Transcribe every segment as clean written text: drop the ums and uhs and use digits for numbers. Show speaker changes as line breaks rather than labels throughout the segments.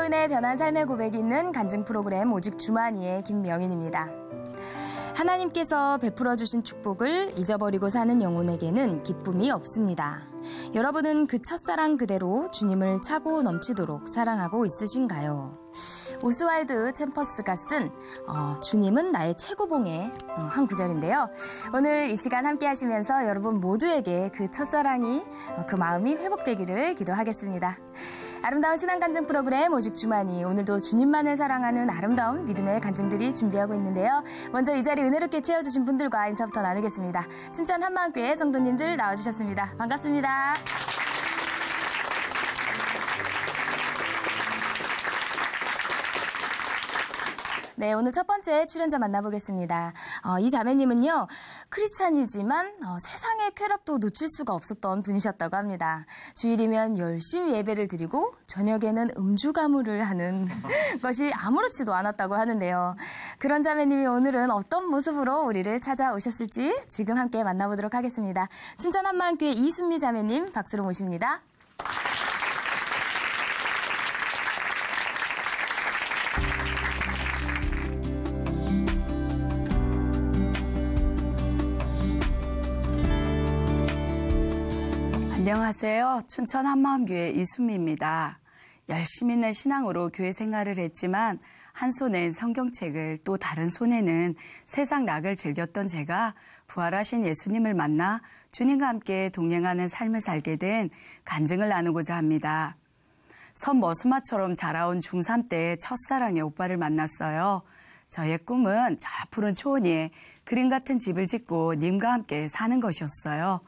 그리스도 은혜에 변한 삶의 고백이 있는 간증 프로그램 오직 주만이의 김명인입니다. 하나님께서 베풀어 주신 축복을 잊어버리고 사는 영혼에게는 기쁨이 없습니다. 여러분은 그 첫사랑 그대로 주님을 차고 넘치도록 사랑하고 있으신가요? 오스왈드 챔퍼스가 쓴 주님은 나의 최고봉의 한 구절인데요. 오늘 이 시간 함께 하시면서 여러분 모두에게 그 첫사랑이 그 마음이 회복되기를 기도하겠습니다. 아름다운 신앙 간증 프로그램 오직 주만이, 오늘도 주님만을 사랑하는 아름다운 믿음의 간증들이 준비하고 있는데요. 먼저 이 자리 은혜롭게 채워주신 분들과 인사부터 나누겠습니다. 춘천 한마음교회 성도님들 나와주셨습니다. 반갑습니다. 네, 오늘 첫 번째 출연자 만나보겠습니다. 이 자매님은요, 크리스찬이지만 세상의 쾌락도 놓칠 수가 없었던 분이셨다고 합니다. 주일이면 열심히 예배를 드리고 저녁에는 음주 가무를 하는 것이 아무렇지도 않았다고 하는데요. 그런 자매님이 오늘은 어떤 모습으로 우리를 찾아오셨을지 지금 함께 만나보도록 하겠습니다. 춘천 한마음교회 이순미 자매님 박수로 모십니다.
안녕하세요. 춘천 한마음교회 이순미입니다. 열심히 있는 신앙으로 교회 생활을 했지만 한 손엔 성경책을 또 다른 손에는 세상 낙을 즐겼던 제가 부활하신 예수님을 만나 주님과 함께 동행하는 삶을 살게 된 간증을 나누고자 합니다. 선머스마처럼 자라온 중3 때 첫사랑의 오빠를 만났어요. 저의 꿈은 저 푸른 초원위에 그림 같은 집을 짓고 님과 함께 사는 것이었어요.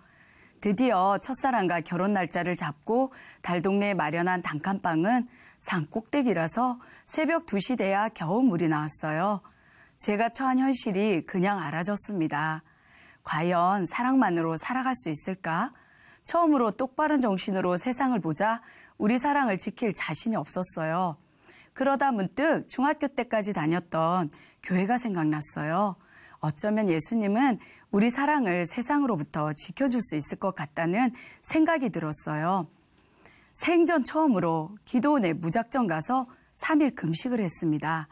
드디어 첫사랑과 결혼 날짜를 잡고 달동네에 마련한 단칸방은 산 꼭대기라서 새벽 2시 돼야 겨우 물이 나왔어요. 제가 처한 현실이 그냥 알아졌습니다. 과연 사랑만으로 살아갈 수 있을까? 처음으로 똑바른 정신으로 세상을 보자 우리 사랑을 지킬 자신이 없었어요. 그러다 문득 중학교 때까지 다녔던 교회가 생각났어요. 어쩌면 예수님은 우리 사랑을 세상으로부터 지켜줄 수 있을 것 같다는 생각이 들었어요. 생전 처음으로 기도원에 무작정 가서 3일 금식을 했습니다.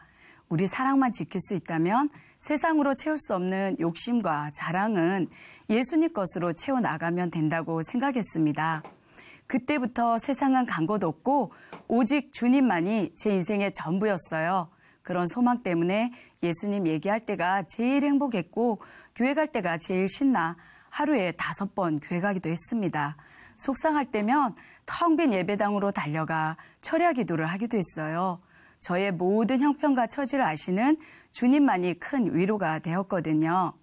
우리 사랑만 지킬 수 있다면 세상으로 채울 수 없는 욕심과 자랑은 예수님 것으로 채워나가면 된다고 생각했습니다. 그때부터 세상은 간 곳 없고 오직 주님만이 제 인생의 전부였어요. 그런 소망 때문에 예수님 얘기할 때가 제일 행복했고 교회 갈 때가 제일 신나 하루에 5번 교회 가기도 했습니다. 속상할 때면 텅 빈 예배당으로 달려가 철야 기도를 하기도 했어요. 저의 모든 형편과 처지를 아시는 주님만이 큰 위로가 되었거든요.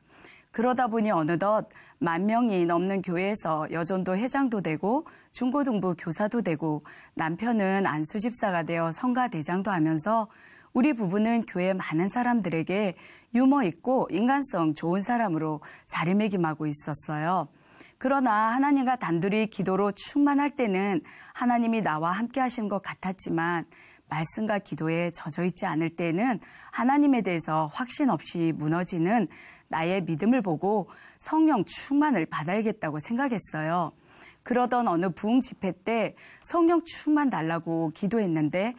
그러다 보니 어느덧 10,000명이 넘는 교회에서 여전도 회장도 되고 중고등부 교사도 되고 남편은 안수집사가 되어 성가대장도 하면서 우리 부부는 교회 많은 사람들에게 유머 있고 인간성 좋은 사람으로 자리매김하고 있었어요. 그러나 하나님과 단둘이 기도로 충만할 때는 하나님이 나와 함께 하시는 것 같았지만 말씀과 기도에 젖어 있지 않을 때는 하나님에 대해서 확신 없이 무너지는 나의 믿음을 보고 성령 충만을 받아야겠다고 생각했어요. 그러던 어느 부흥 집회 때 성령 충만 달라고 기도했는데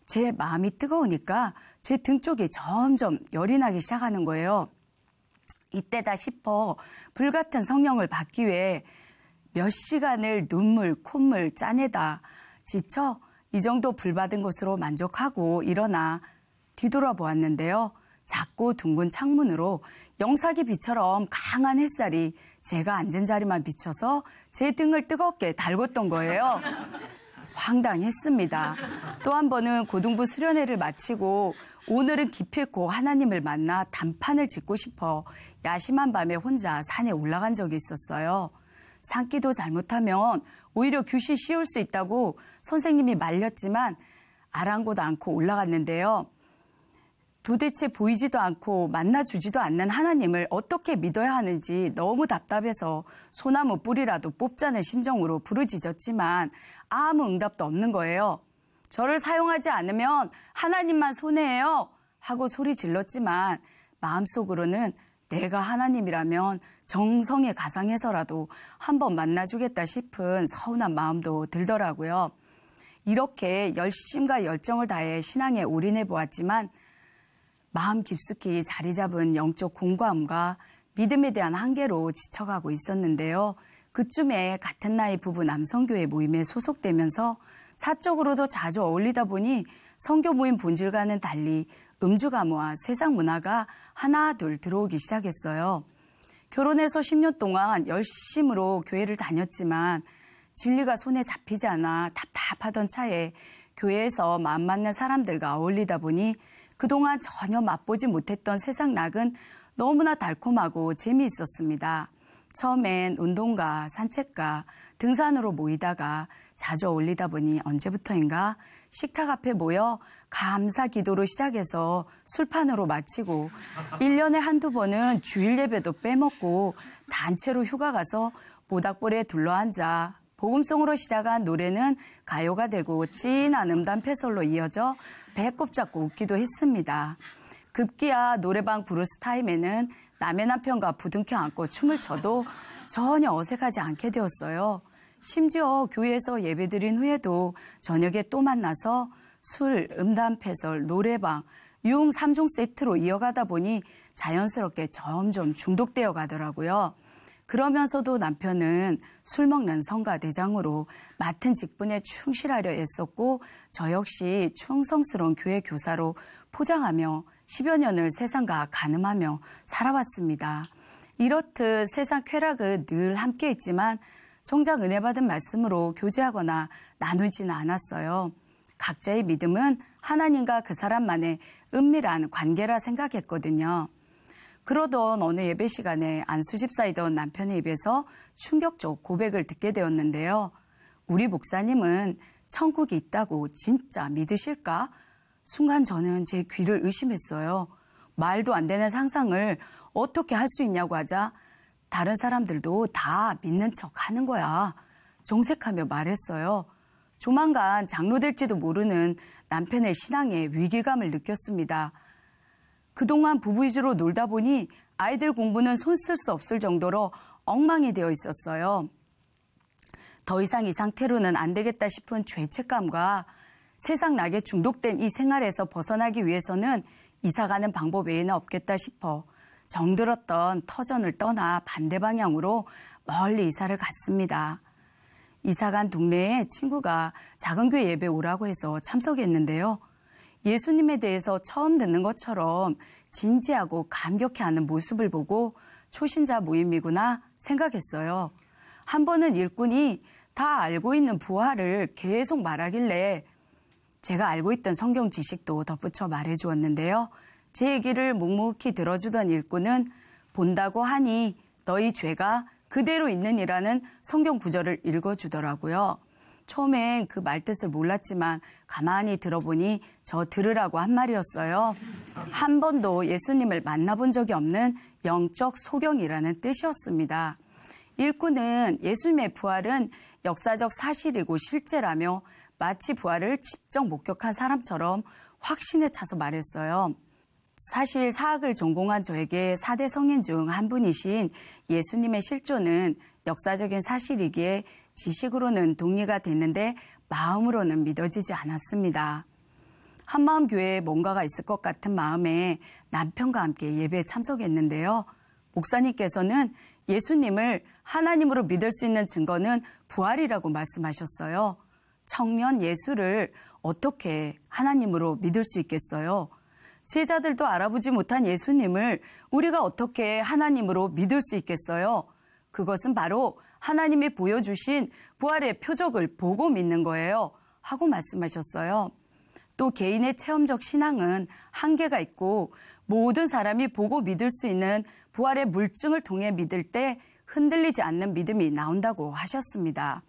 제 마음이 뜨거우니까 제 등 쪽이 점점 열이 나기 시작하는 거예요. 이때다 싶어 불같은 성령을 받기 위해 몇 시간을 눈물, 콧물 짜내다 지쳐 이 정도 불받은 것으로 만족하고 일어나 뒤돌아보았는데요. 작고 둥근 창문으로 영사기 빛처럼 강한 햇살이 제가 앉은 자리만 비쳐서 제 등을 뜨겁게 달궜던 거예요. 황당했습니다. 또 한 번은 고등부 수련회를 마치고 오늘은 기필코 하나님을 만나 단판을 짓고 싶어 야심한 밤에 혼자 산에 올라간 적이 있었어요. 산기도 잘못하면 오히려 굿이 씌울 수 있다고 선생님이 말렸지만 아랑곳 않고 올라갔는데요. 도대체 보이지도 않고 만나주지도 않는 하나님을 어떻게 믿어야 하는지 너무 답답해서 소나무 뿌리라도 뽑자는 심정으로 부르짖었지만 아무 응답도 없는 거예요. 저를 사용하지 않으면 하나님만 손해예요 하고 소리 질렀지만 마음속으로는 내가 하나님이라면 정성에 가상해서라도 한번 만나주겠다 싶은 서운한 마음도 들더라고요. 이렇게 열심과 열정을 다해 신앙에 올인해 보았지만 마음 깊숙이 자리 잡은 영적 공고함과 믿음에 대한 한계로 지쳐가고 있었는데요. 그쯤에 같은 나이 부부 남성교회 모임에 소속되면서 사적으로도 자주 어울리다 보니 선교 모임 본질과는 달리 음주 가무와 세상 문화가 하나둘 들어오기 시작했어요. 결혼해서 10년 동안 열심으로 교회를 다녔지만 진리가 손에 잡히지 않아 답답하던 차에 교회에서 마음 맞는 사람들과 어울리다 보니 그동안 전혀 맛보지 못했던 세상 낙은 너무나 달콤하고 재미있었습니다. 처음엔 운동가, 산책가, 등산으로 모이다가 자주 어울리다 보니 언제부터인가 식탁 앞에 모여 감사 기도로 시작해서 술판으로 마치고 1년에 한두 번은 주일 예배도 빼먹고 단체로 휴가 가서 모닥불에 둘러앉아 복음송으로 시작한 노래는 가요가 되고 진한 음담 패설로 이어져 배꼽 잡고 웃기도 했습니다. 급기야 노래방 브루스 타임에는 남의 남편과 부둥켜 안고 춤을 춰도 전혀 어색하지 않게 되었어요. 심지어 교회에서 예배드린 후에도 저녁에 또 만나서 술, 음담 패설, 노래방, 융 3종 세트로 이어가다 보니 자연스럽게 점점 중독되어 가더라고요. 그러면서도 남편은 술 먹는 성가대장으로 맡은 직분에 충실하려 애썼고 저 역시 충성스러운 교회 교사로 포장하며 10여 년을 세상과 가늠하며 살아왔습니다. 이렇듯 세상 쾌락은 늘 함께 있지만 정작 은혜 받은 말씀으로 교제하거나 나누지는 않았어요. 각자의 믿음은 하나님과 그 사람만의 은밀한 관계라 생각했거든요. 그러던 어느 예배 시간에 안수집사이던 남편의 입에서 충격적 고백을 듣게 되었는데요. 우리 목사님은 천국이 있다고 진짜 믿으실까? 순간 저는 제 귀를 의심했어요. 말도 안 되는 상상을 어떻게 할 수 있냐고 하자 다른 사람들도 다 믿는 척 하는 거야. 정색하며 말했어요. 조만간 장로 될지도 모르는 남편의 신앙에 위기감을 느꼈습니다. 그동안 부부 위주로 놀다 보니 아이들 공부는 손 쓸 수 없을 정도로 엉망이 되어 있었어요. 더 이상 이 상태로는 안 되겠다 싶은 죄책감과 세상 낙에 중독된 이 생활에서 벗어나기 위해서는 이사가는 방법 외에는 없겠다 싶어 정들었던 터전을 떠나 반대 방향으로 멀리 이사를 갔습니다. 이사간 동네에 친구가 작은 교회 예배 오라고 해서 참석했는데요. 예수님에 대해서 처음 듣는 것처럼 진지하고 감격해하는 모습을 보고 초신자 모임이구나 생각했어요. 한 번은 일꾼이 다 알고 있는 부활을 계속 말하길래 제가 알고 있던 성경 지식도 덧붙여 말해주었는데요. 제 얘기를 묵묵히 들어주던 일꾼은 본다고 하니 너희 죄가 그대로 있느니라는 성경 구절을 읽어주더라고요. 처음엔 그 말뜻을 몰랐지만 가만히 들어보니 저 들으라고 한 말이었어요. 한 번도 예수님을 만나본 적이 없는 영적 소경이라는 뜻이었습니다. 일꾼은 예수님의 부활은 역사적 사실이고 실제라며 마치 부활을 직접 목격한 사람처럼 확신에 차서 말했어요. 사실 사학을 전공한 저에게 4대 성인 중 한 분이신 예수님의 실존은 역사적인 사실이기에 지식으로는 동의가 됐는데 마음으로는 믿어지지 않았습니다. 한마음 교회에 뭔가가 있을 것 같은 마음에 남편과 함께 예배에 참석했는데요. 목사님께서는 예수님을 하나님으로 믿을 수 있는 증거는 부활이라고 말씀하셨어요. 청년 예수를 어떻게 하나님으로 믿을 수 있겠어요? 제자들도 알아보지 못한 예수님을 우리가 어떻게 하나님으로 믿을 수 있겠어요? 그것은 바로 하나님이 보여주신 부활의 표적을 보고 믿는 거예요. 하고 말씀하셨어요. 또 개인의 체험적 신앙은 한계가 있고 모든 사람이 보고 믿을 수 있는 부활의 물증을 통해 믿을 때 흔들리지 않는 믿음이 나온다고 하셨습니다.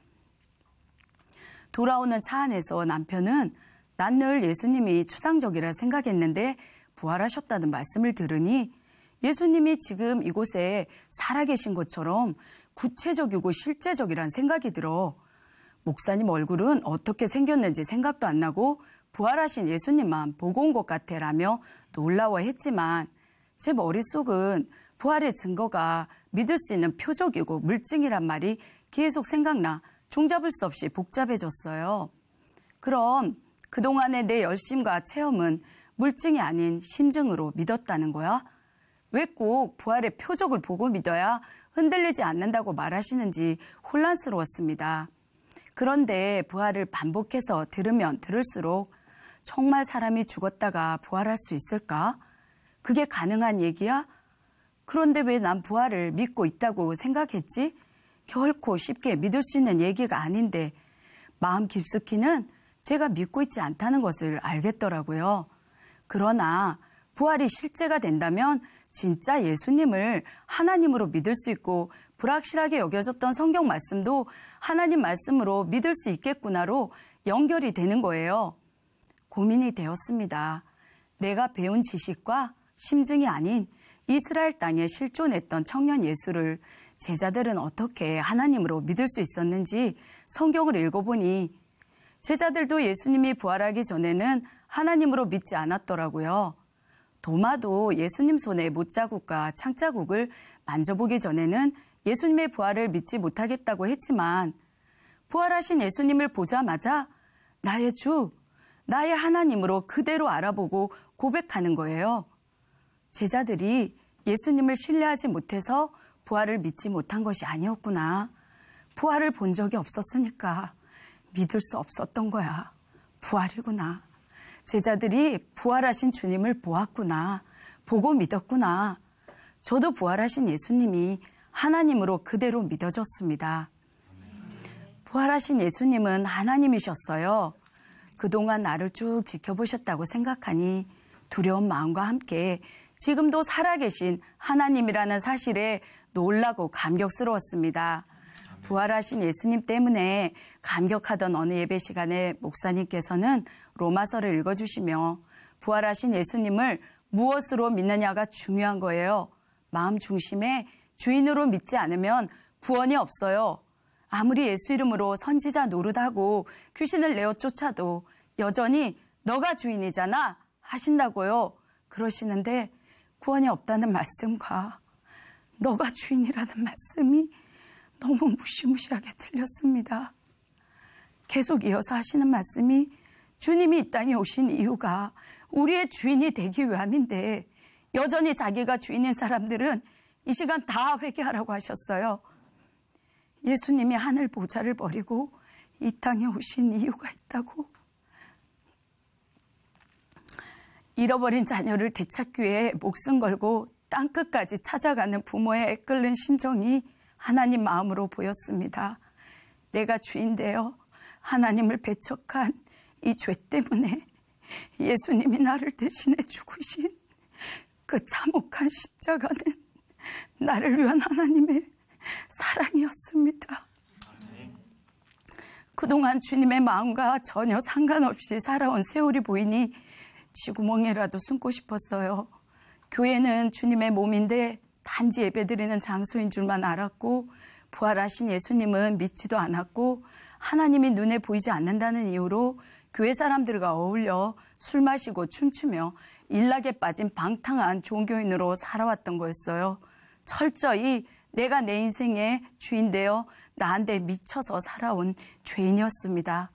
돌아오는 차 안에서 남편은 난 늘 예수님이 추상적이라 생각했는데 부활하셨다는 말씀을 들으니 예수님이 지금 이곳에 살아계신 것처럼 구체적이고 실제적이란 생각이 들어 목사님 얼굴은 어떻게 생겼는지 생각도 안 나고 부활하신 예수님만 보고 온 것 같아라며 놀라워했지만 제 머릿속은 부활의 증거가 믿을 수 있는 표적이고 물증이란 말이 계속 생각나 종잡을 수 없이 복잡해졌어요. 그럼 그동안의 내 열심과 체험은 물증이 아닌 심증으로 믿었다는 거야? 왜 꼭 부활의 표적을 보고 믿어야 흔들리지 않는다고 말하시는지 혼란스러웠습니다. 그런데 부활을 반복해서 들으면 들을수록 정말 사람이 죽었다가 부활할 수 있을까? 그게 가능한 얘기야? 그런데 왜 난 부활을 믿고 있다고 생각했지? 결코 쉽게 믿을 수 있는 얘기가 아닌데 마음 깊숙이는 제가 믿고 있지 않다는 것을 알겠더라고요. 그러나 부활이 실제가 된다면 진짜 예수님을 하나님으로 믿을 수 있고 불확실하게 여겨졌던 성경 말씀도 하나님 말씀으로 믿을 수 있겠구나로 연결이 되는 거예요. 고민이 되었습니다. 내가 배운 지식과 심증이 아닌 이스라엘 땅에 실존했던 청년 예수를 제자들은 어떻게 하나님으로 믿을 수 있었는지 성경을 읽어보니 제자들도 예수님이 부활하기 전에는 하나님으로 믿지 않았더라고요. 도마도 예수님 손에 못자국과 창자국을 만져보기 전에는 예수님의 부활을 믿지 못하겠다고 했지만 부활하신 예수님을 보자마자 나의 주, 나의 하나님으로 그대로 알아보고 고백하는 거예요. 제자들이 예수님을 신뢰하지 못해서 부활을 믿지 못한 것이 아니었구나. 부활을 본 적이 없었으니까 믿을 수 없었던 거야. 부활이구나. 제자들이 부활하신 주님을 보았구나. 보고 믿었구나. 저도 부활하신 예수님이 하나님으로 그대로 믿어졌습니다. 부활하신 예수님은 하나님이셨어요. 그동안 나를 쭉 지켜보셨다고 생각하니 두려운 마음과 함께 지금도 살아계신 하나님이라는 사실에 놀라고 감격스러웠습니다. 부활하신 예수님 때문에 감격하던 어느 예배 시간에 목사님께서는 로마서를 읽어주시며 부활하신 예수님을 무엇으로 믿느냐가 중요한 거예요. 마음 중심에 주인으로 믿지 않으면 구원이 없어요. 아무리 예수 이름으로 선지자 노릇하고 귀신을 내어 쫓아도 여전히 너가 주인이잖아 하신다고요. 그러시는데 구원이 없다는 말씀과 너가 주인이라는 말씀이 너무 무시무시하게 들렸습니다. 계속 이어서 하시는 말씀이 주님이 이 땅에 오신 이유가 우리의 주인이 되기 위함인데 여전히 자기가 주인인 사람들은 이 시간 다 회개하라고 하셨어요. 예수님이 하늘 보좌를 버리고 이 땅에 오신 이유가 있다고. 잃어버린 자녀를 되찾기 위해 목숨 걸고 땅끝까지 찾아가는 부모의 애끓는 심정이 하나님 마음으로 보였습니다. 내가 주인 되어 하나님을 배척한 이 죄 때문에 예수님이 나를 대신해 죽으신 그 참혹한 십자가는 나를 위한 하나님의 사랑이었습니다. 그동안 주님의 마음과 전혀 상관없이 살아온 세월이 보이니 쥐구멍이라도 숨고 싶었어요. 교회는 주님의 몸인데 단지 예배드리는 장소인 줄만 알았고 부활하신 예수님은 믿지도 않았고 하나님이 눈에 보이지 않는다는 이유로 교회 사람들과 어울려 술 마시고 춤추며 일락에 빠진 방탕한 종교인으로 살아왔던 거였어요. 철저히 내가 내 인생의 주인 되어 나한테 미쳐서 살아온 죄인이었습니다.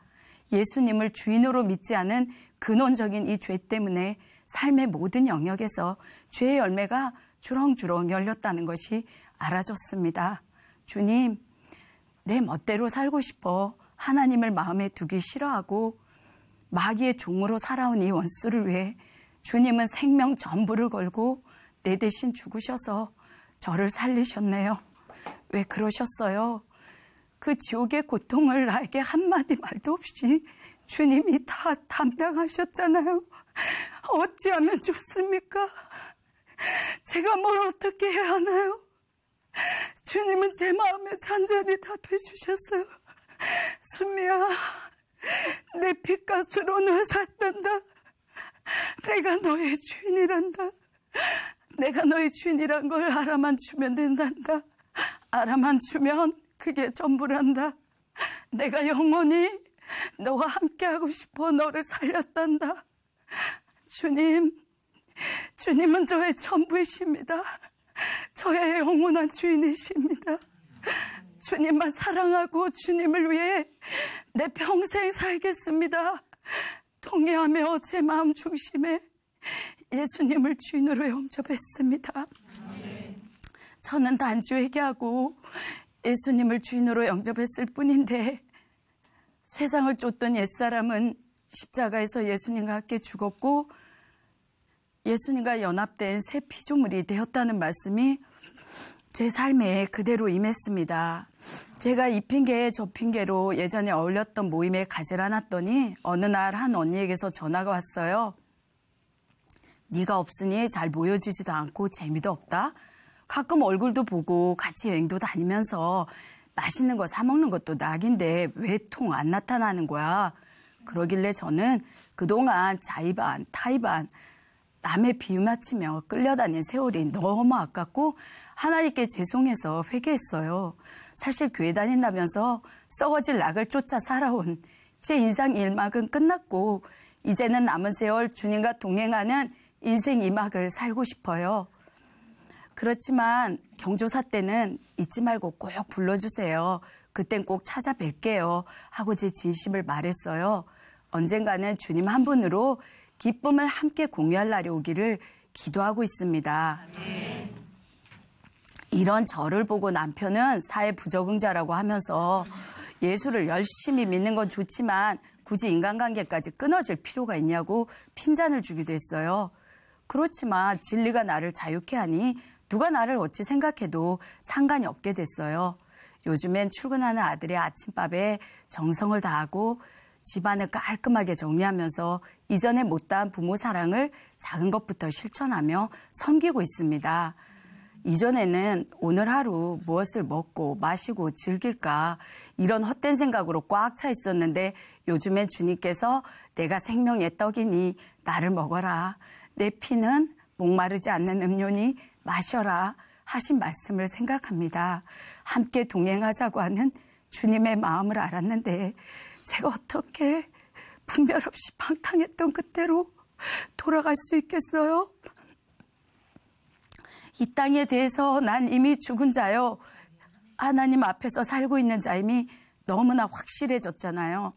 예수님을 주인으로 믿지 않은 근원적인 이 죄 때문에 삶의 모든 영역에서 죄의 열매가 주렁주렁 열렸다는 것이 알아졌습니다. 주님, 내 멋대로 살고 싶어 하나님을 마음에 두기 싫어하고 마귀의 종으로 살아온 이 원수를 위해 주님은 생명 전부를 걸고 내 대신 죽으셔서 저를 살리셨네요. 왜 그러셨어요? 그 지옥의 고통을 나에게 한마디 말도 없이 주님이 다 담당하셨잖아요. 어찌하면 좋습니까? 제가 뭘 어떻게 해야 하나요? 주님은 제 마음에 잔잔히 답해 주셨어요. 순미야, 내 핏값으로 널 샀단다. 내가 너의 주인이란다. 내가 너의 주인이란 걸 알아만 주면 된단다. 알아만 주면 그게 전부란다. 내가 영원히 너와 함께하고 싶어 너를 살렸단다. 주님은 저의 전부이십니다. 저의 영원한 주인이십니다. 주님만 사랑하고 주님을 위해 내 평생 살겠습니다. 통회하며 제 마음 중심에 예수님을 주인으로 영접했습니다. 저는 단지 회개하고 예수님을 주인으로 영접했을 뿐인데 세상을 쫓던 옛사람은 십자가에서 예수님과 함께 죽었고 예수님과 연합된 새 피조물이 되었다는 말씀이 제 삶에 그대로 임했습니다. 제가 이 핑계 저 핑계로 예전에 어울렸던 모임에 가지 않았더니 어느 날 한 언니에게서 전화가 왔어요. 네가 없으니 잘 모여지지도 않고 재미도 없다. 가끔 얼굴도 보고 같이 여행도 다니면서 맛있는 거 사 먹는 것도 낙인데 왜 통 안 나타나는 거야? 그러길래 저는 그동안 자의반, 타의반, 남의 비유맞히며 끌려다닌 세월이 너무 아깝고 하나님께 죄송해서 회개했어요. 사실 교회 다닌다면서 썩어질 낙을 쫓아 살아온 제 인생 1막은 끝났고 이제는 남은 세월 주님과 동행하는 인생 2막을 살고 싶어요. 그렇지만 경조사 때는 잊지 말고 꼭 불러주세요. 그땐 꼭 찾아뵐게요. 하고 제 진심을 말했어요. 언젠가는 주님 한 분으로 기쁨을 함께 공유할 날이 오기를 기도하고 있습니다. 이런 저를 보고 남편은 사회 부적응자라고 하면서 예수를 열심히 믿는 건 좋지만 굳이 인간관계까지 끊어질 필요가 있냐고 핀잔을 주기도 했어요. 그렇지만 진리가 나를 자유케 하니 누가 나를 어찌 생각해도 상관이 없게 됐어요. 요즘엔 출근하는 아들의 아침밥에 정성을 다하고 집안을 깔끔하게 정리하면서 이전에 못다한 부모 사랑을 작은 것부터 실천하며 섬기고 있습니다. 이전에는 오늘 하루 무엇을 먹고 마시고 즐길까 이런 헛된 생각으로 꽉 차 있었는데 요즘엔 주님께서 내가 생명의 떡이니 나를 먹어라. 내 피는 목마르지 않는 음료니 마셔라 하신 말씀을 생각합니다. 함께 동행하자고 하는 주님의 마음을 알았는데 제가 어떻게 분별 없이 방탕했던 그때로 돌아갈 수 있겠어요? 이 땅에 대해서 난 이미 죽은 자요. 하나님 앞에서 살고 있는 자임이 너무나 확실해졌잖아요.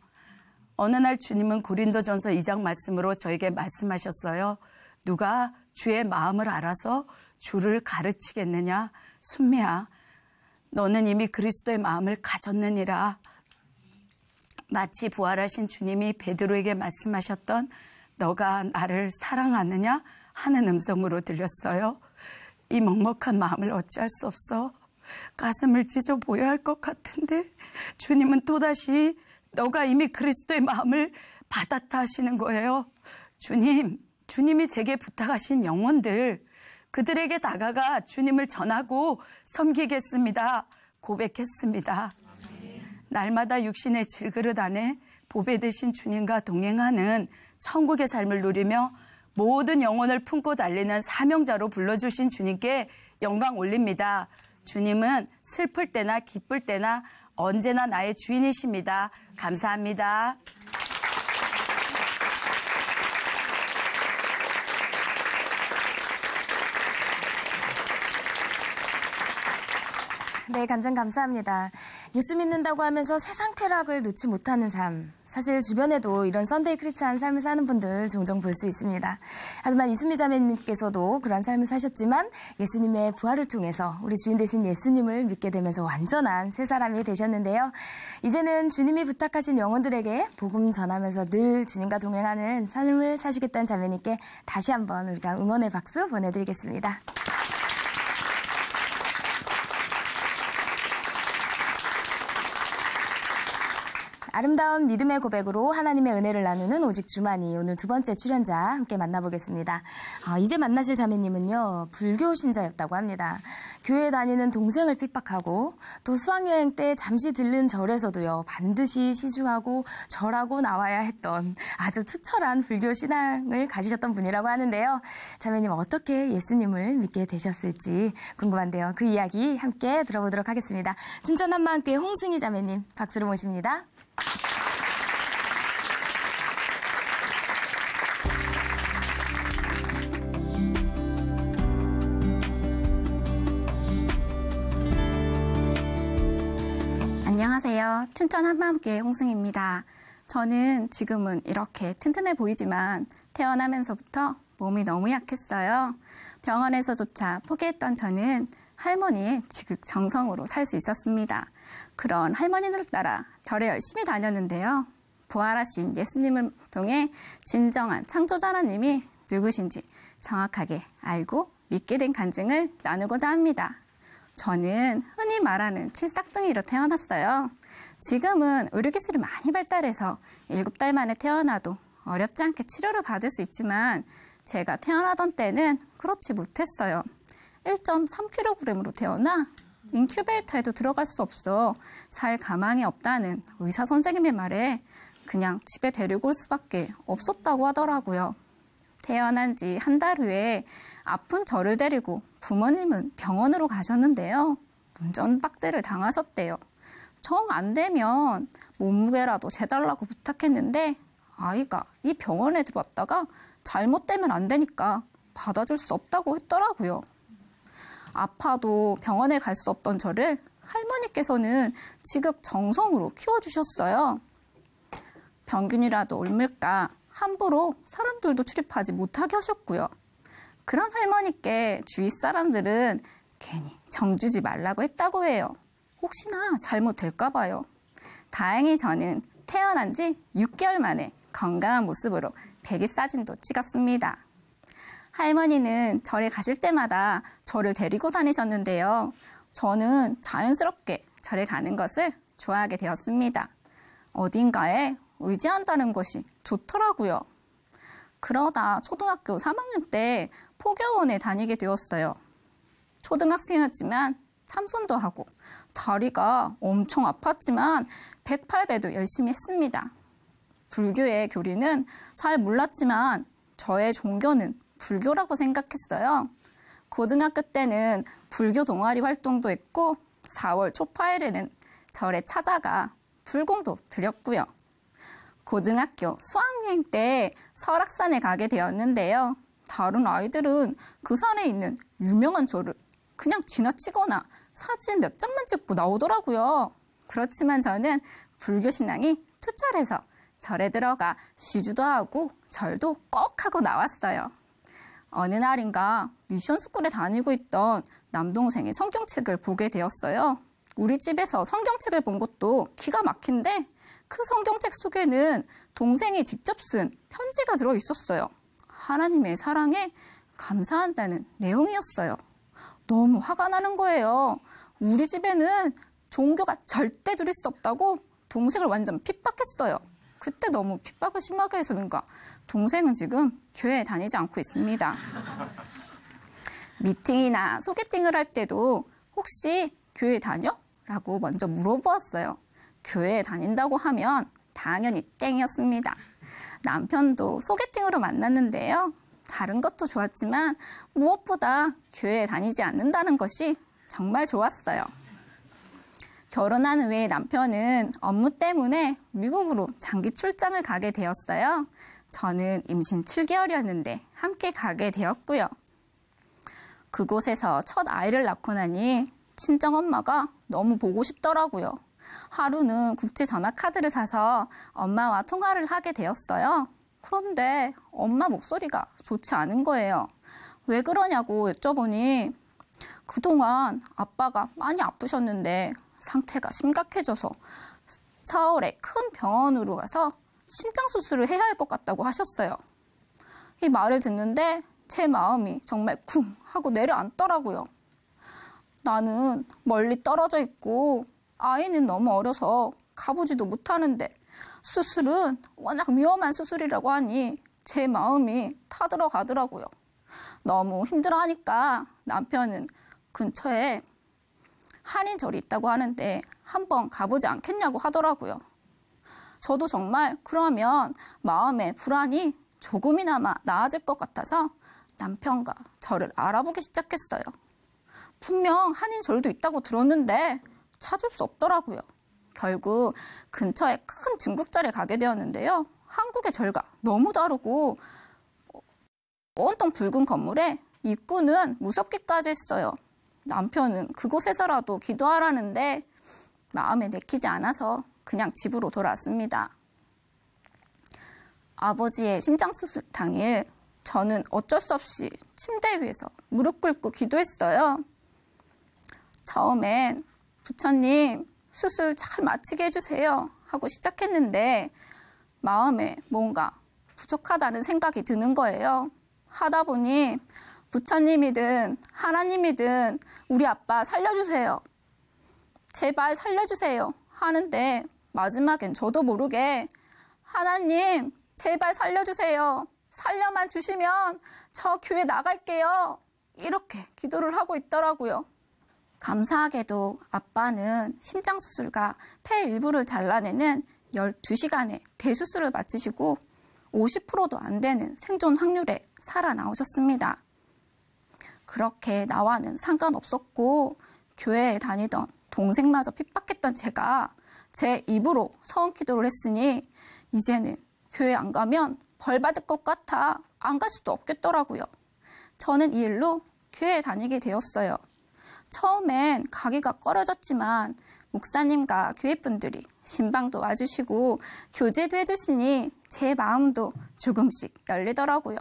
어느 날 주님은 고린도전서 2장 말씀으로 저에게 말씀하셨어요. 누가 주의 마음을 알아서 주를 가르치겠느냐? 순미야, 너는 이미 그리스도의 마음을 가졌느니라. 마치 부활하신 주님이 베드로에게 말씀하셨던 너가 나를 사랑하느냐 하는 음성으로 들렸어요. 이 먹먹한 마음을 어찌할 수 없어 가슴을 찢어 보여야 할 것 같은데 주님은 또다시 너가 이미 그리스도의 마음을 받았다 하시는 거예요. 주님이 제게 부탁하신 영혼들, 그들에게 다가가 주님을 전하고 섬기겠습니다. 고백했습니다. 날마다 육신의 질그릇 안에 보배 되신 주님과 동행하는 천국의 삶을 누리며 모든 영혼을 품고 달리는 사명자로 불러주신 주님께 영광 올립니다. 주님은 슬플 때나 기쁠 때나 언제나 나의 주인이십니다. 감사합니다.
네, 간증 감사합니다. 예수 믿는다고 하면서 세상 쾌락을 놓지 못하는 삶. 사실 주변에도 이런 썬데이 크리스찬 삶을 사는 분들 종종 볼 수 있습니다. 하지만 이수미 자매님께서도 그런 삶을 사셨지만 예수님의 부활을 통해서 우리 주인 되신 예수님을 믿게 되면서 완전한 새 사람이 되셨는데요. 이제는 주님이 부탁하신 영혼들에게 복음 전하면서 늘 주님과 동행하는 삶을 사시겠다는 자매님께 다시 한번 우리가 응원의 박수 보내드리겠습니다. 아름다운 믿음의 고백으로 하나님의 은혜를 나누는 오직 주만이 오늘 두 번째 출연자 함께 만나보겠습니다. 이제 만나실 자매님은요, 불교 신자였다고 합니다. 교회 다니는 동생을 핍박하고 또 수학여행 때 잠시 들른 절에서도요, 반드시 시중하고 절하고 나와야 했던 아주 투철한 불교 신앙을 가지셨던 분이라고 하는데요. 자매님 어떻게 예수님을 믿게 되셨을지 궁금한데요. 그 이야기 함께 들어보도록 하겠습니다. 춘천 한마음교회 홍승희 자매님 박수로 모십니다.
안녕하세요. 춘천 한마음교회 홍승입니다. 저는 지금은 이렇게 튼튼해 보이지만 태어나면서부터 몸이 너무 약했어요. 병원에서조차 포기했던 저는 할머니의 지극정성으로 살 수 있었습니다. 그런 할머니를 따라 절에 열심히 다녔는데요. 부활하신 예수님을 통해 진정한 창조자 하나님이 누구신지 정확하게 알고 믿게 된 간증을 나누고자 합니다. 저는 흔히 말하는 칠삭둥이로 태어났어요. 지금은 의료기술이 많이 발달해서 7달 만에 태어나도 어렵지 않게 치료를 받을 수 있지만 제가 태어나던 때는 그렇지 못했어요. 1.3kg으로 태어나 인큐베이터에도 들어갈 수 없어 살 가망이 없다는 의사 선생님의 말에 그냥 집에 데리고 올 수밖에 없었다고 하더라고요. 태어난 지 한 달 후에 아픈 저를 데리고 부모님은 병원으로 가셨는데요. 운전박대를 당하셨대요. 정 안 되면 몸무게라도 재달라고 부탁했는데 아이가 이 병원에 들어왔다가 잘못되면 안 되니까 받아줄 수 없다고 했더라고요. 아파도 병원에 갈 수 없던 저를 할머니께서는 지극정성으로 키워주셨어요. 병균이라도 옮을까 함부로 사람들도 출입하지 못하게 하셨고요. 그런 할머니께 주위 사람들은 괜히 정주지 말라고 했다고 해요. 혹시나 잘못될까 봐요. 다행히 저는 태어난 지 6개월 만에 건강한 모습으로 백일 사진도 찍었습니다. 할머니는 절에 가실 때마다 저를 데리고 다니셨는데요. 저는 자연스럽게 절에 가는 것을 좋아하게 되었습니다. 어딘가에 의지한다는 것이 좋더라고요. 그러다 초등학교 3학년 때 포교원에 다니게 되었어요. 초등학생이었지만 참선도 하고 다리가 엄청 아팠지만 108배도 열심히 했습니다. 불교의 교리는 잘 몰랐지만 저의 종교는 불교라고 생각했어요. 고등학교 때는 불교 동아리 활동도 했고 4월 초파일에는 절에 찾아가 불공도 드렸고요. 고등학교 수학여행 때 설악산에 가게 되었는데요. 다른 아이들은 그 산에 있는 유명한 절을 그냥 지나치거나 사진 몇 장만 찍고 나오더라고요. 그렇지만 저는 불교 신앙이 투철해서 절에 들어가 시주도 하고 절도 꼭 하고 나왔어요. 어느 날인가 미션스쿨에 다니고 있던 남동생의 성경책을 보게 되었어요. 우리 집에서 성경책을 본 것도 기가 막힌데 그 성경책 속에는 동생이 직접 쓴 편지가 들어있었어요. 하나님의 사랑에 감사한다는 내용이었어요. 너무 화가 나는 거예요. 우리 집에는 종교가 절대 들일 수 없다고 동생을 완전 핍박했어요. 그때 너무 핍박을 심하게 해서 그런가 동생은 지금 교회에 다니지 않고 있습니다. 미팅이나 소개팅을 할 때도 혹시 교회 다녀? 라고 먼저 물어보았어요. 교회에 다닌다고 하면 당연히 땡이었습니다. 남편도 소개팅으로 만났는데요. 다른 것도 좋았지만 무엇보다 교회에 다니지 않는다는 것이 정말 좋았어요. 결혼한 후에 남편은 업무 때문에 미국으로 장기 출장을 가게 되었어요. 저는 임신 7개월이었는데 함께 가게 되었고요. 그곳에서 첫 아이를 낳고 나니 친정엄마가 너무 보고 싶더라고요. 하루는 국제 전화카드를 사서 엄마와 통화를 하게 되었어요. 그런데 엄마 목소리가 좋지 않은 거예요. 왜 그러냐고 여쭤보니 그동안 아빠가 많이 아프셨는데 상태가 심각해져서 서울의 큰 병원으로 가서 심장 수술을 해야 할 것 같다고 하셨어요. 이 말을 듣는데 제 마음이 정말 쿵 하고 내려앉더라고요. 나는 멀리 떨어져 있고 아이는 너무 어려서 가보지도 못하는데 수술은 워낙 위험한 수술이라고 하니 제 마음이 타들어가더라고요. 너무 힘들어하니까 남편은 근처에 한인절이 있다고 하는데 한번 가보지 않겠냐고 하더라고요. 저도 정말 그러면 마음의 불안이 조금이나마 나아질 것 같아서 남편과 저를 알아보기 시작했어요. 분명 한인절도 있다고 들었는데 찾을 수 없더라고요. 결국 근처에 큰 중국절에 가게 되었는데요. 한국의 절과 너무 다르고 온통 붉은 건물에 입구는 무섭기까지 했어요. 남편은 그곳에서라도 기도하라는데 마음에 내키지 않아서 그냥 집으로 돌아왔습니다. 아버지의 심장수술 당일 저는 어쩔 수 없이 침대 위에서 무릎 꿇고 기도했어요. 처음엔 부처님 수술 잘 마치게 해주세요 하고 시작했는데 마음에 뭔가 부족하다는 생각이 드는 거예요. 하다 보니 부처님이든 하나님이든 우리 아빠 살려주세요. 제발 살려주세요 하는데 마지막엔 저도 모르게 하나님 제발 살려주세요. 살려만 주시면 저 교회 나갈게요. 이렇게 기도를 하고 있더라고요. 감사하게도 아빠는 심장수술과 폐 일부를 잘라내는 12시간의 대수술을 마치시고 50%도 안 되는 생존 확률에 살아나오셨습니다. 그렇게 나와는 상관없었고 교회에 다니던 동생마저 핍박했던 제가 제 입으로 서원 기도를 했으니 이제는 교회 안 가면 벌 받을 것 같아 안 갈 수도 없겠더라고요. 저는 이 일로 교회에 다니게 되었어요. 처음엔 가기가 꺼려졌지만 목사님과 교회분들이 신방도 와주시고 교제도 해주시니 제 마음도 조금씩 열리더라고요.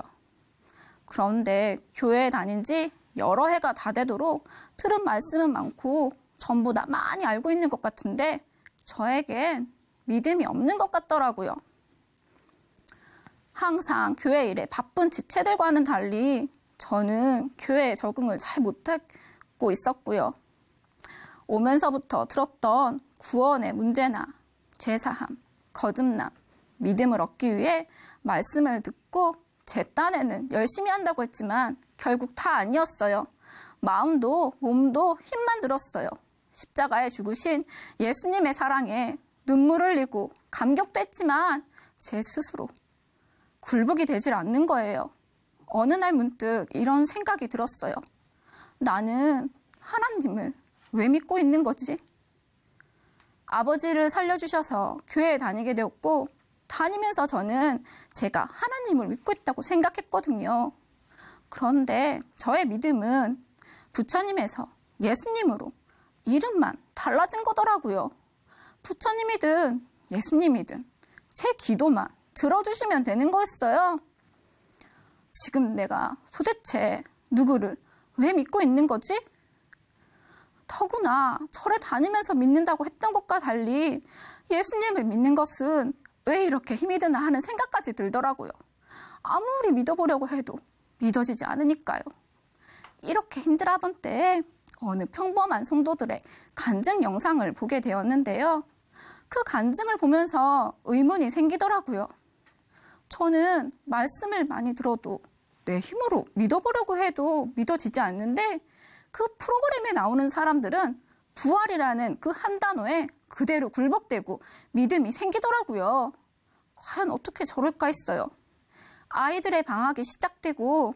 그런데 교회에 다닌 지 여러 해가 다 되도록 들은 말씀은 많고 전보다 많이 알고 있는 것 같은데 저에겐 믿음이 없는 것 같더라고요. 항상 교회 일에 바쁜 지체들과는 달리 저는 교회에 적응을 잘 못하고 있었고요. 오면서부터 들었던 구원의 문제나 죄사함, 거듭남, 믿음을 얻기 위해 말씀을 듣고 제 딴에는 열심히 한다고 했지만 결국 다 아니었어요. 마음도 몸도 힘만 들었어요. 십자가에 죽으신 예수님의 사랑에 눈물을 흘리고 감격도 했지만 제 스스로 굴복이 되질 않는 거예요. 어느 날 문득 이런 생각이 들었어요. 나는 하나님을 왜 믿고 있는 거지? 아버지를 살려주셔서 교회에 다니게 되었고 다니면서 저는 제가 하나님을 믿고 있다고 생각했거든요. 그런데 저의 믿음은 부처님에서 예수님으로 이름만 달라진 거더라고요. 부처님이든 예수님이든 제 기도만 들어주시면 되는 거였어요. 지금 내가 도대체 누구를 왜 믿고 있는 거지? 더구나 절에 다니면서 믿는다고 했던 것과 달리 예수님을 믿는 것은 왜 이렇게 힘이 드나 하는 생각까지 들더라고요. 아무리 믿어보려고 해도 믿어지지 않으니까요. 이렇게 힘들어하던 때에 어느 평범한 성도들의 간증 영상을 보게 되었는데요. 그 간증을 보면서 의문이 생기더라고요. 저는 말씀을 많이 들어도 내 힘으로 믿어보려고 해도 믿어지지 않는데 그 프로그램에 나오는 사람들은 부활이라는 그 한 단어에 그대로 굴복되고 믿음이 생기더라고요. 과연 어떻게 저럴까 했어요. 아이들의 방학이 시작되고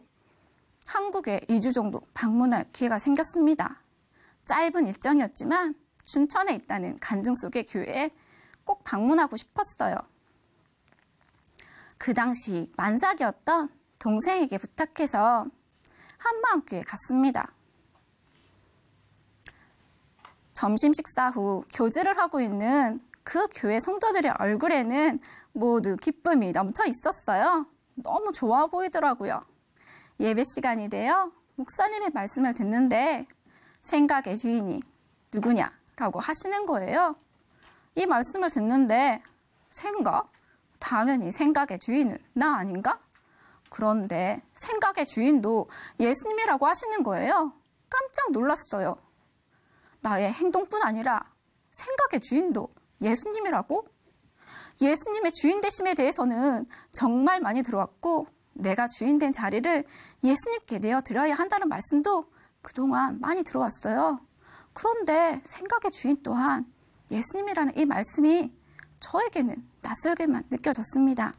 한국에 2주 정도 방문할 기회가 생겼습니다. 짧은 일정이었지만 춘천에 있다는 간증 속의 교회에 꼭 방문하고 싶었어요. 그 당시 만삭이었던 동생에게 부탁해서 한마음교회에 갔습니다. 점심 식사 후 교제를 하고 있는 그 교회 성도들의 얼굴에는 모두 기쁨이 넘쳐 있었어요. 너무 좋아 보이더라고요. 예배 시간이 되어 목사님의 말씀을 듣는데 생각의 주인이 누구냐라고 하시는 거예요. 이 말씀을 듣는데 생각? 당연히 생각의 주인은 나 아닌가? 그런데 생각의 주인도 예수님이라고 하시는 거예요. 깜짝 놀랐어요. 나의 행동뿐 아니라 생각의 주인도 예수님이라고? 예수님의 주인 되심에 대해서는 정말 많이 들어왔고 내가 주인 된 자리를 예수님께 내어드려야 한다는 말씀도 그동안 많이 들어왔어요. 그런데 생각의 주인 또한 예수님이라는 이 말씀이 저에게는 낯설게만 느껴졌습니다.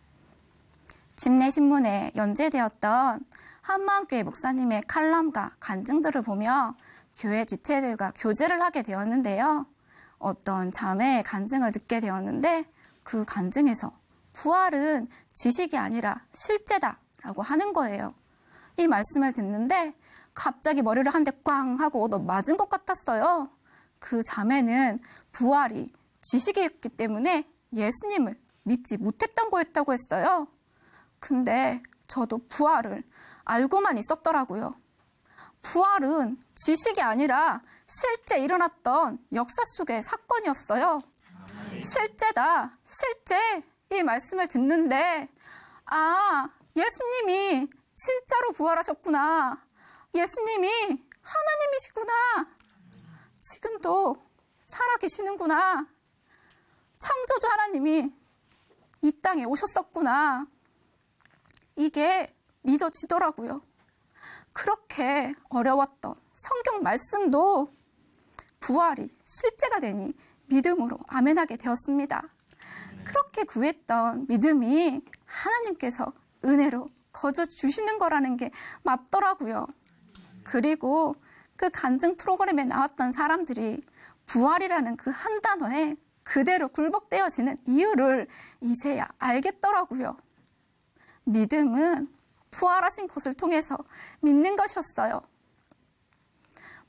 집내신문에 연재되었던 한마음교회 목사님의 칼럼과 간증들을 보며 교회 지체들과 교제를 하게 되었는데요. 어떤 자매의 간증을 듣게 되었는데 그 간증에서 부활은 지식이 아니라 실제다라고 하는 거예요. 이 말씀을 듣는데 갑자기 머리를 한 대 꽝 하고 얻어 맞은 것 같았어요. 그 자매는 부활이 지식이었기 때문에 예수님을 믿지 못했던 거였다고 했어요. 근데 저도 부활을 알고만 있었더라고요. 부활은 지식이 아니라 실제 일어났던 역사 속의 사건이었어요. 실제다, 실제 이 말씀을 듣는데 예수님이 진짜로 부활하셨구나. 예수님이 하나님이시구나. 지금도 살아계시는구나. 창조주 하나님이 이 땅에 오셨었구나. 이게 믿어지더라고요. 그렇게 어려웠던 성경 말씀도 부활이 실제가 되니 믿음으로 아멘하게 되었습니다. 그렇게 구했던 믿음이 하나님께서 은혜로 거저 주시는 거라는 게 맞더라고요. 그리고 그 간증 프로그램에 나왔던 사람들이 부활이라는 그 한 단어에 그대로 굴복되어지는 이유를 이제야 알겠더라고요. 믿음은 부활하신 것을 통해서 믿는 것이었어요.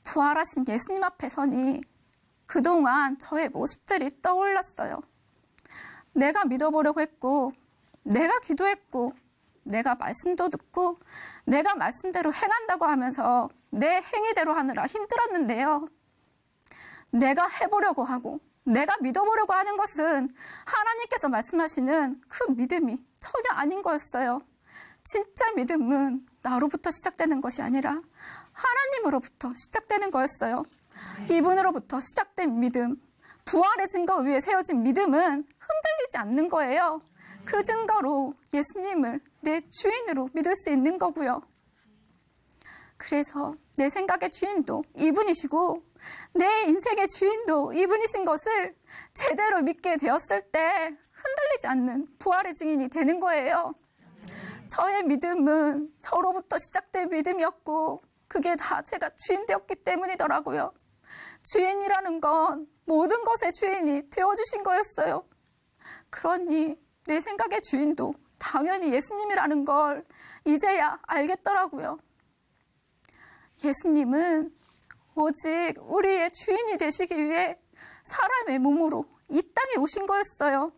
부활하신 예수님 앞에 서니 그동안 저의 모습들이 떠올랐어요. 내가 믿어보려고 했고, 내가 기도했고, 내가 말씀도 듣고, 내가 말씀대로 행한다고 하면서 내 행위대로 하느라 힘들었는데요. 내가 해보려고 하고, 내가 믿어보려고 하는 것은 하나님께서 말씀하시는 그 믿음이 전혀 아닌 거였어요. 진짜 믿음은 나로부터 시작되는 것이 아니라 하나님으로부터 시작되는 거였어요. 이분으로부터 시작된 믿음, 부활의 증거 위에 세워진 믿음은 흔들리지 않는 거예요. 그 증거로 예수님을 내 주인으로 믿을 수 있는 거고요. 그래서 내 생각의 주인도 이분이시고 내 인생의 주인도 이분이신 것을 제대로 믿게 되었을 때 흔들리지 않는 부활의 증인이 되는 거예요. 저의 믿음은 저로부터 시작된 믿음이었고 그게 다 제가 주인 되었기 때문이더라고요. 주인이라는 건 모든 것의 주인이 되어주신 거였어요. 그러니 내 생각의 주인도 당연히 예수님이라는 걸 이제야 알겠더라고요. 예수님은 오직 우리의 주인이 되시기 위해 사람의 몸으로 이 땅에 오신 거였어요.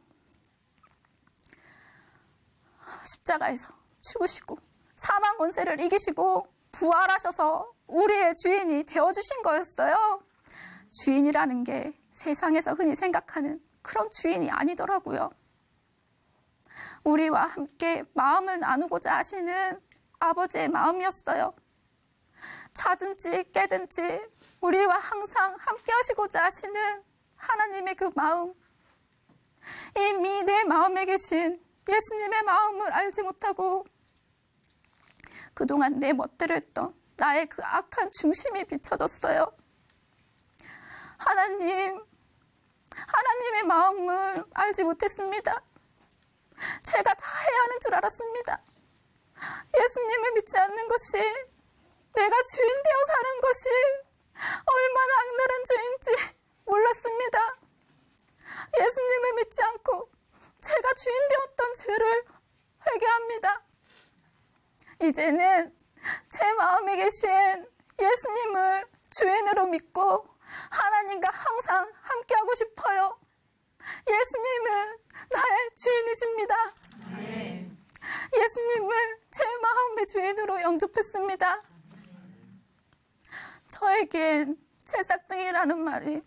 십자가에서 죽으시고 사망 권세를 이기시고 부활하셔서 우리의 주인이 되어주신 거였어요. 주인이라는 게 세상에서 흔히 생각하는 그런 주인이 아니더라고요. 우리와 함께 마음을 나누고자 하시는 아버지의 마음이었어요. 자든지 깨든지 우리와 항상 함께 하시고자 하시는 하나님의 그 마음. 이미 내 마음에 계신 예수님의 마음을 알지 못하고 그동안 내 멋대로 했던 나의 그 악한 중심이 비춰졌어요. 하나님의 마음을 알지 못했습니다. 제가 다 해야 하는 줄 알았습니다. 예수님을 믿지 않는 것이, 내가 주인 되어 사는 것이 얼마나 악랄한 죄인지 몰랐습니다. 예수님을 믿지 않고 제가 주인 되었던 죄를 회개합니다. 이제는 제 마음에 계신 예수님을 주인으로 믿고 하나님과 항상 함께하고 싶어요. 예수님은 나의 주인이십니다. 예수님을 제 마음의 주인으로 영접했습니다. 저에겐 제 싹둥이라는 말이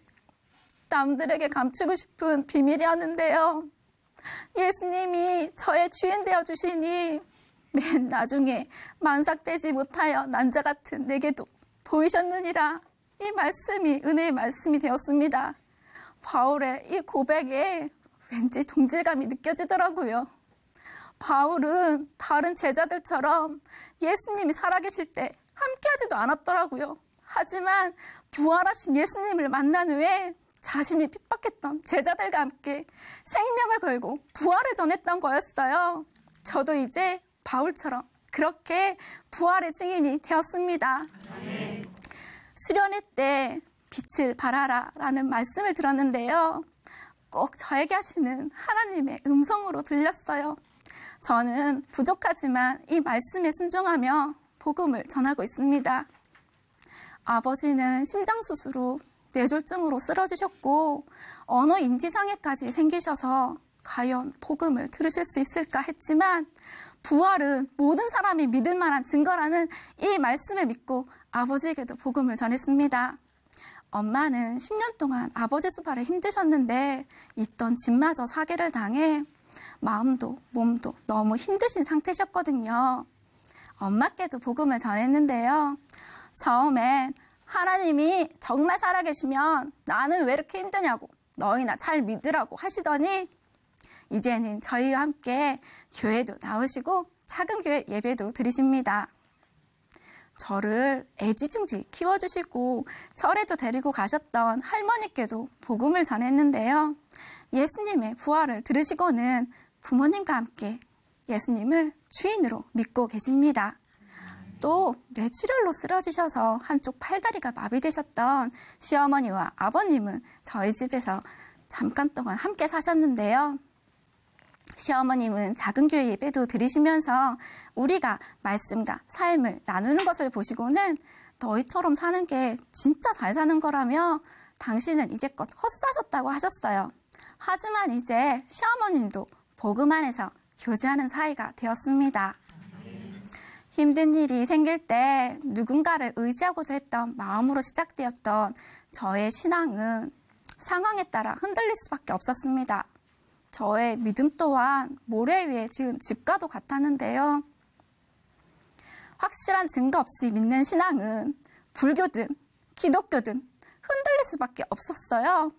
남들에게 감추고 싶은 비밀이었는데요. 예수님이 저의 주인 되어주시니 맨 나중에 만삭되지 못하여 난자 같은 내게도 보이셨느니라. 이 말씀이 은혜의 말씀이 되었습니다. 바울의 이 고백에 왠지 동질감이 느껴지더라고요. 바울은 다른 제자들처럼 예수님이 살아계실 때 함께하지도 않았더라고요. 하지만 부활하신 예수님을 만난 후에 자신이 핍박했던 제자들과 함께 생명을 걸고 부활을 전했던 거였어요. 저도 이제 바울처럼 그렇게 부활의 증인이 되었습니다. 수련회 때 빛을 발하라 라는 말씀을 들었는데요. 꼭 저에게 하시는 하나님의 음성으로 들렸어요. 저는 부족하지만 이 말씀에 순종하며 복음을 전하고 있습니다. 아버지는 심장수술로 뇌졸중으로 쓰러지셨고 언어 인지장애까지 생기셔서 과연 복음을 들으실 수 있을까 했지만 부활은 모든 사람이 믿을 만한 증거라는 이 말씀을 믿고 아버지에게도 복음을 전했습니다. 엄마는 10년 동안 아버지 수발에 힘드셨는데 있던 집마저 사기를 당해 마음도 몸도 너무 힘드신 상태셨거든요. 엄마께도 복음을 전했는데요. 처음엔 하나님이 정말 살아계시면 나는 왜 이렇게 힘드냐고 너희나 잘 믿으라고 하시더니 이제는 저희와 함께 교회도 나오시고 작은 교회 예배도 드리십니다. 저를 애지중지 키워주시고 절에도 데리고 가셨던 할머니께도 복음을 전했는데요. 예수님의 부활을 들으시고는 부모님과 함께 예수님을 주인으로 믿고 계십니다. 또 뇌출혈로 쓰러지셔서 한쪽 팔다리가 마비되셨던 시어머니와 아버님은 저희 집에서 잠깐 동안 함께 사셨는데요. 시어머님은 작은 교회 예배도 드리시면서 우리가 말씀과 삶을 나누는 것을 보시고는 너희처럼 사는 게 진짜 잘 사는 거라며 당신은 이제껏 헛사셨다고 하셨어요. 하지만 이제 시어머님도 복음 안에서 교제하는 사이가 되었습니다. 힘든 일이 생길 때 누군가를 의지하고자 했던 마음으로 시작되었던 저의 신앙은 상황에 따라 흔들릴 수밖에 없었습니다. 저의 믿음 또한 모래 위에 지은 집과도 같았는데요. 확실한 증거 없이 믿는 신앙은 불교든 기독교든 흔들릴 수밖에 없었어요.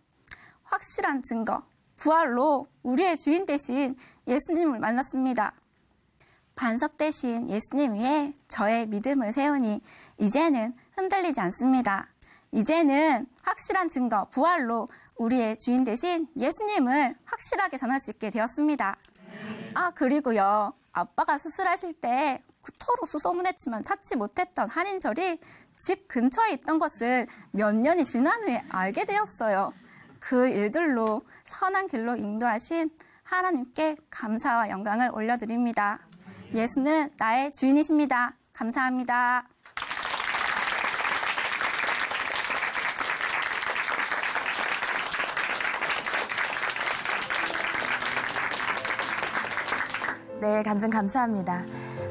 확실한 증거, 부활로 우리의 주인 대신 예수님을 만났습니다. 반석 대신 예수님 위에 저의 믿음을 세우니 이제는 흔들리지 않습니다. 이제는 확실한 증거, 부활로 우리의 주인 대신 예수님을 확실하게 전할 수 있게 되었습니다. 그리고요. 아빠가 수술하실 때 그토록 수소문했지만 찾지 못했던 한인절이 집 근처에 있던 것을 몇 년이 지난 후에 알게 되었어요. 그 일들로 선한 길로 인도하신 하나님께 감사와 영광을 올려드립니다. 예수는 나의 주인이십니다. 감사합니다.
네, 간증 감사합니다.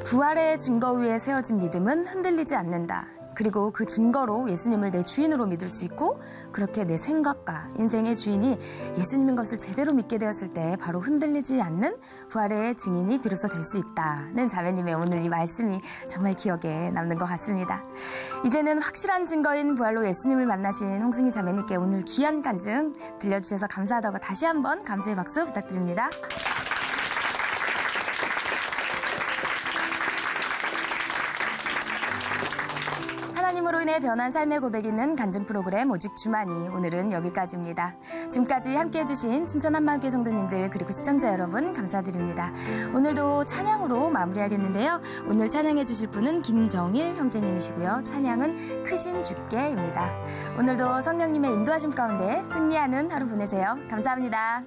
부활의 증거 위에 세워진 믿음은 흔들리지 않는다. 그리고 그 증거로 예수님을 내 주인으로 믿을 수 있고 그렇게 내 생각과 인생의 주인이 예수님인 것을 제대로 믿게 되었을 때 바로 흔들리지 않는 부활의 증인이 비로소 될 수 있다는 자매님의 오늘 이 말씀이 정말 기억에 남는 것 같습니다. 이제는 확실한 증거인 부활로 예수님을 만나신 홍승희 자매님께 오늘 귀한 간증 들려주셔서 감사하다고 다시 한번 감사의 박수 부탁드립니다. 하나님으로 인해 변한 삶의 고백이 있는 간증 프로그램 오직 주만이 오늘은 여기까지입니다. 지금까지 함께해 주신 춘천 한마을교회 성도님들 그리고 시청자 여러분 감사드립니다. 오늘도 찬양으로 마무리하겠는데요. 오늘 찬양해 주실 분은 김정일 형제님이시고요. 찬양은 크신 주께입니다. 오늘도 성령님의 인도하심 가운데 승리하는 하루 보내세요. 감사합니다.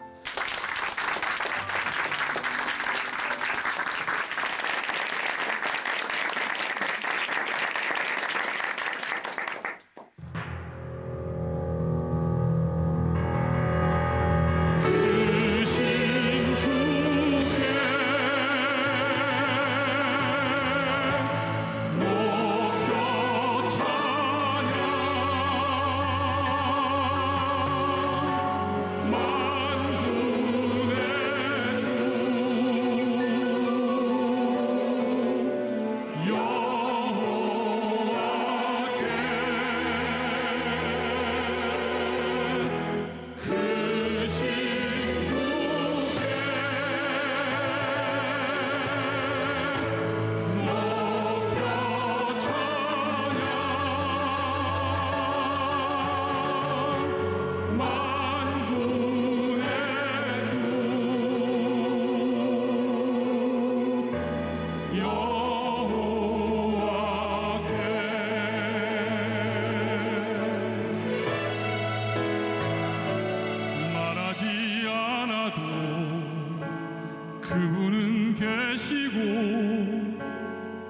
그분은 계시고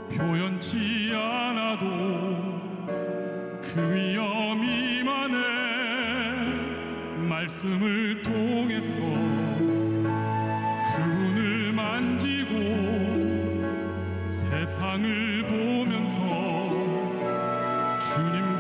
표현치 않아도 그 위엄이 만에 말씀을 통해서 그분을 만지고 세상을 보면서 주님